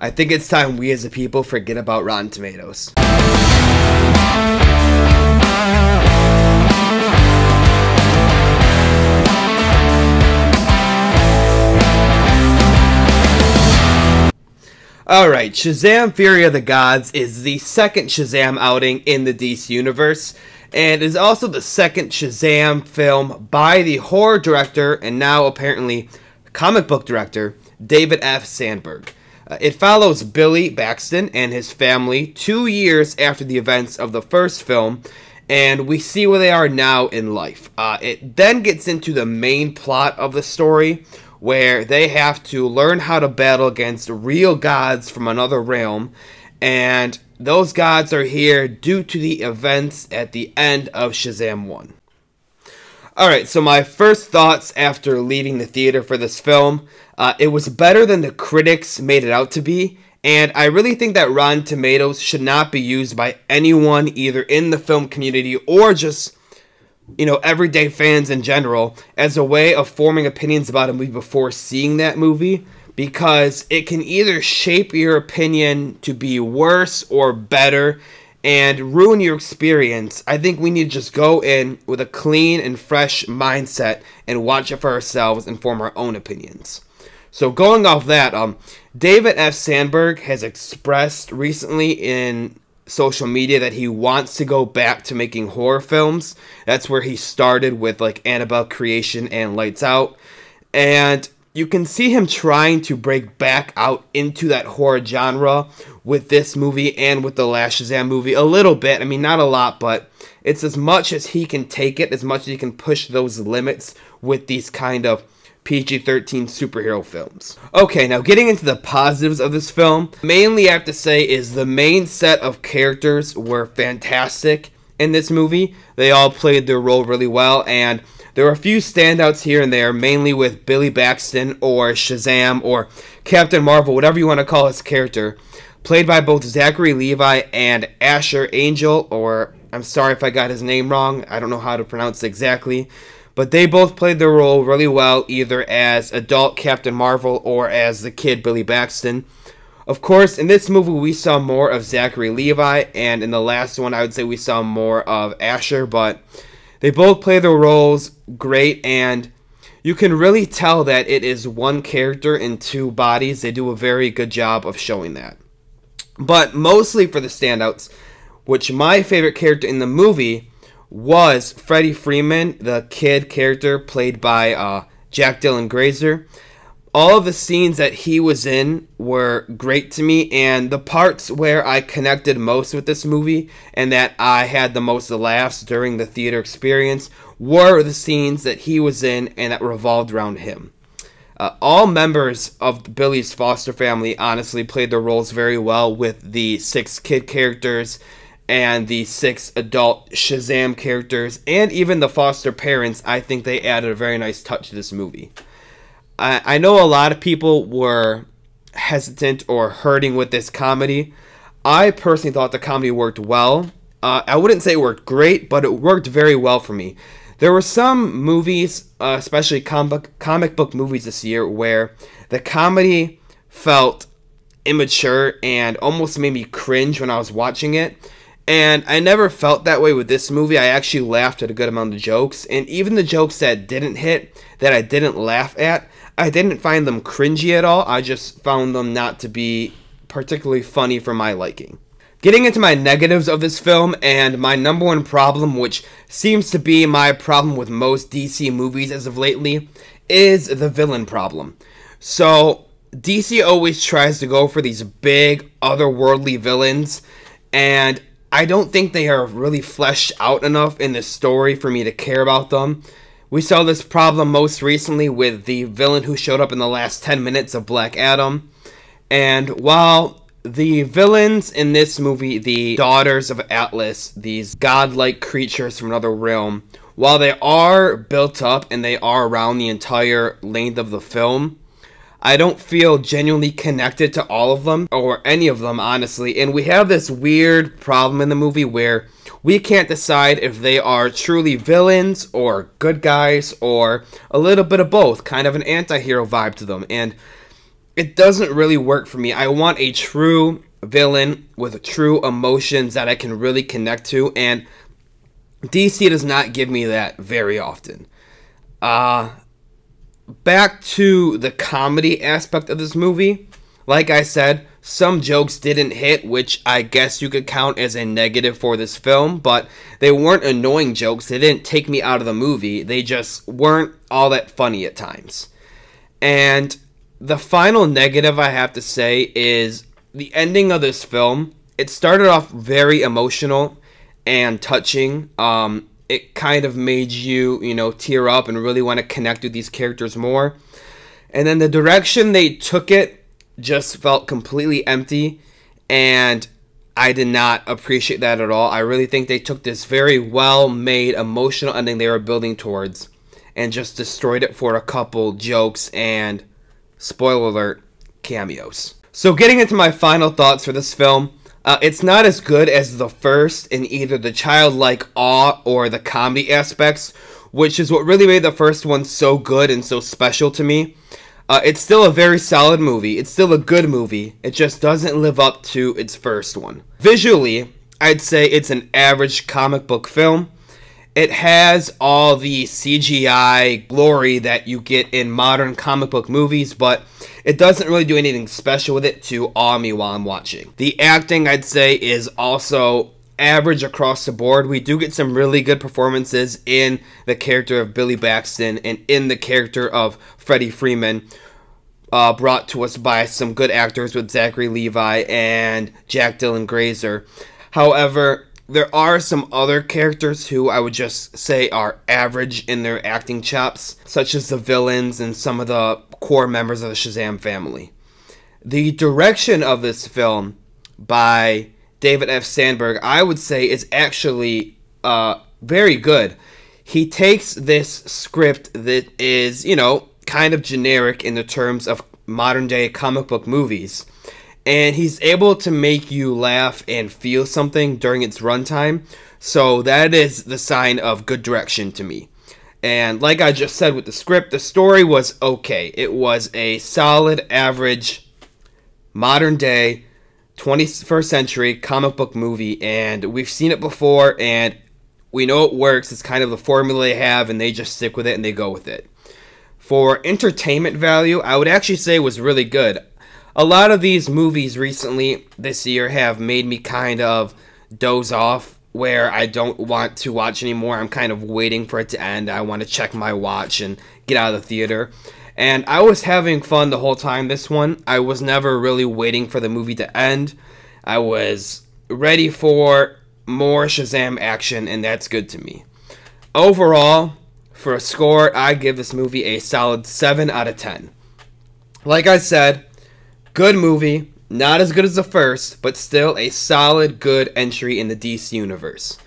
I think it's time we as a people forget about Rotten Tomatoes. Alright, Shazam! Fury of the Gods is the second Shazam outing in the DC Universe, and is also the second Shazam film by the horror director, and now apparently comic book director, David F. Sandberg. It follows Billy Baxton and his family 2 years after the events of the first film, and we see where they are now in life. It then gets into the main plot of the story, where they have to learn how to battle against real gods from another realm, and those gods are here due to the events at the end of Shazam 1. Alright, so my first thoughts after leaving the theater for this film, it was better than the critics made it out to be, and I really think that Rotten Tomatoes should not be used by anyone either in the film community or just, you know, everyday fans in general as a way of forming opinions about a movie before seeing that movie, because it can either shape your opinion to be worse or better and ruin your experience. I think we need to just go in with a clean and fresh mindset and watch it for ourselves and form our own opinions. So going off that, David F. Sandberg has expressed recently in social media that he wants to go back to making horror films. That's where he started with like Annabelle Creation and Lights Out. And you can see him trying to break back out into that horror genre with this movie and with the last Shazam movie a little bit. I mean, not a lot, but it's as much as he can take it, as much as he can push those limits with these kind of PG-13 superhero films. Okay, now getting into the positives of this film, mainly I have to say is the main set of characters were fantastic in this movie. They all played their role really well, and there were a few standouts here and there, mainly with Billy Baxton or Shazam or Captain Marvel, whatever you want to call his character, played by both Zachary Levi and Asher Angel, or I'm sorry if I got his name wrong, I don't know how to pronounce it exactly. But they both played their role really well, either as adult Captain Marvel or as the kid Billy Baxton. Of course, in this movie we saw more of Zachary Levi, and in the last one I would say we saw more of Asher, but they both play their roles great, and you can really tell that it is one character in two bodies. They do a very good job of showing that. But mostly for the standouts, which my favorite character in the movie was Freddie Freeman, the kid character played by Jack Dylan Grazer. All of the scenes that he was in were great to me, and the parts where I connected most with this movie and that I had the most laughs during the theater experience were the scenes that he was in and that revolved around him. All members of Billy's foster family honestly played their roles very well, with the 6 kid characters and the 6 adult Shazam characters, and even the foster parents. I think they added a very nice touch to this movie. I know a lot of people were hesitant or hurting with this comedy. I personally thought the comedy worked well. I wouldn't say it worked great, but it worked very well for me. There were some movies, especially comic book movies this year, where the comedy felt immature and almost made me cringe when I was watching it. And I never felt that way with this movie. I actually laughed at a good amount of jokes, and even the jokes that didn't hit, that I didn't laugh at, I didn't find them cringy at all. I just found them not to be particularly funny for my liking. Getting into my negatives of this film, and my number one problem, which seems to be my problem with most DC movies as of lately, is the villain problem. So, DC always tries to go for these big, otherworldly villains, and I don't think they are really fleshed out enough in the story for me to care about them. We saw this problem most recently with the villain who showed up in the last 10 minutes of Black Adam. And while the villains in this movie, the Daughters of Atlas, these godlike creatures from another realm, while they are built up and they are around the entire length of the film, I don't feel genuinely connected to all of them, or any of them, honestly. And we have this weird problem in the movie where we can't decide if they are truly villains or good guys or a little bit of both, kind of an anti-hero vibe to them. And it doesn't really work for me. I want a true villain with true emotions that I can really connect to, and DC does not give me that very often. Back to the comedy aspect of this movie. Like I said, some jokes didn't hit, which I guess you could count as a negative for this film, but they weren't annoying jokes. They didn't take me out of the movie. They just weren't all that funny at times. And the final negative I have to say is the ending of this film. It started off very emotional and touching. It kind of made you, tear up and really want to connect with these characters more. And then the direction they took it just felt completely empty, and I did not appreciate that at all. I really think they took this very well-made emotional ending they were building towards and just destroyed it for a couple jokes and, spoiler alert, cameos. So getting into my final thoughts for this film, it's not as good as the first in either the childlike awe or the comedy aspects, which is what really made the first one so good and so special to me. It's still a very solid movie. It's still a good movie. It just doesn't live up to its first one. Visually, I'd say it's an average comic book film. It has all the CGI glory that you get in modern comic book movies, but it doesn't really do anything special with it to awe me while I'm watching. The acting, I'd say, is also average across the board. We do get some really good performances in the character of Billy Baxton and in the character of Freddie Freeman, brought to us by some good actors with Zachary Levi and Jack Dylan Grazer. However, there are some other characters who I would just say are average in their acting chops, such as the villains and some of the core members of the Shazam family. The direction of this film by David F. Sandberg, I would say, is actually very good. He takes this script that is, kind of generic in the terms of modern day comic book movies, and he's able to make you laugh and feel something during its runtime. So that is the sign of good direction to me. And like I just said with the script, the story was okay. It was a solid, average, modern day, 21st century comic book movie, and we've seen it before, and we know it works. It's kind of the formula they have, and they just stick with it and they go with it. For entertainment value, I would actually say it was really good. A lot of these movies recently this year have made me kind of doze off, where I don't want to watch anymore. I'm kind of waiting for it to end. I want to check my watch and get out of the theater. And I was having fun the whole time this one. I was never really waiting for the movie to end. I was ready for more Shazam action, and that's good to me. Overall, for a score, I give this movie a solid 7 out of 10. Like I said, good movie. Not as good as the first, but still a solid, good entry in the DC universe.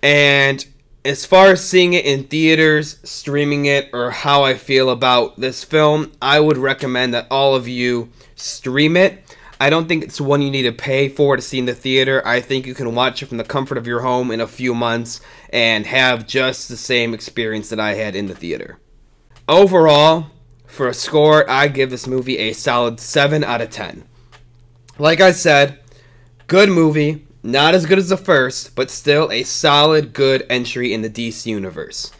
And as far as seeing it in theaters, streaming it, or how I feel about this film, I would recommend that all of you stream it. I don't think it's one you need to pay for to see in the theater. I think you can watch it from the comfort of your home in a few months and have just the same experience that I had in the theater. Overall, for a score, I give this movie a solid 7 out of 10. Like I said, good movie. Not as good as the first, but still a solid, good entry in the DC universe.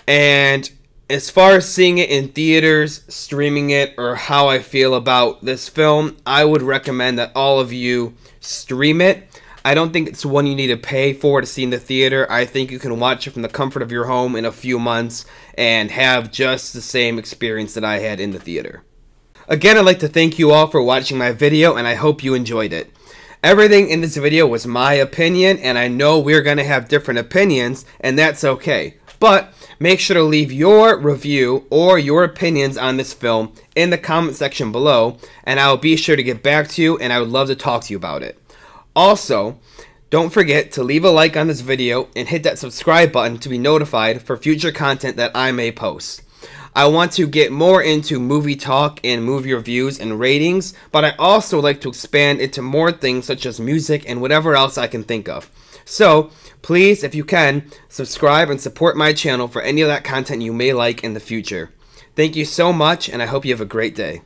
And as far as seeing it in theaters, streaming it, or how I feel about this film, I would recommend that all of you stream it. I don't think it's one you need to pay for to see in the theater. I think you can watch it from the comfort of your home in a few months and have just the same experience that I had in the theater. Again, I'd like to thank you all for watching my video, and I hope you enjoyed it. Everything in this video was my opinion, and I know we're going to have different opinions, and that's okay. But make sure to leave your review or your opinions on this film in the comment section below, and I will be sure to get back to you, and I would love to talk to you about it. Also, don't forget to leave a like on this video and hit that subscribe button to be notified for future content that I may post. I want to get more into movie talk and movie reviews and ratings, but I also like to expand into more things such as music and whatever else I can think of. So, please, if you can, subscribe and support my channel for any of that content you may like in the future. Thank you so much, and I hope you have a great day.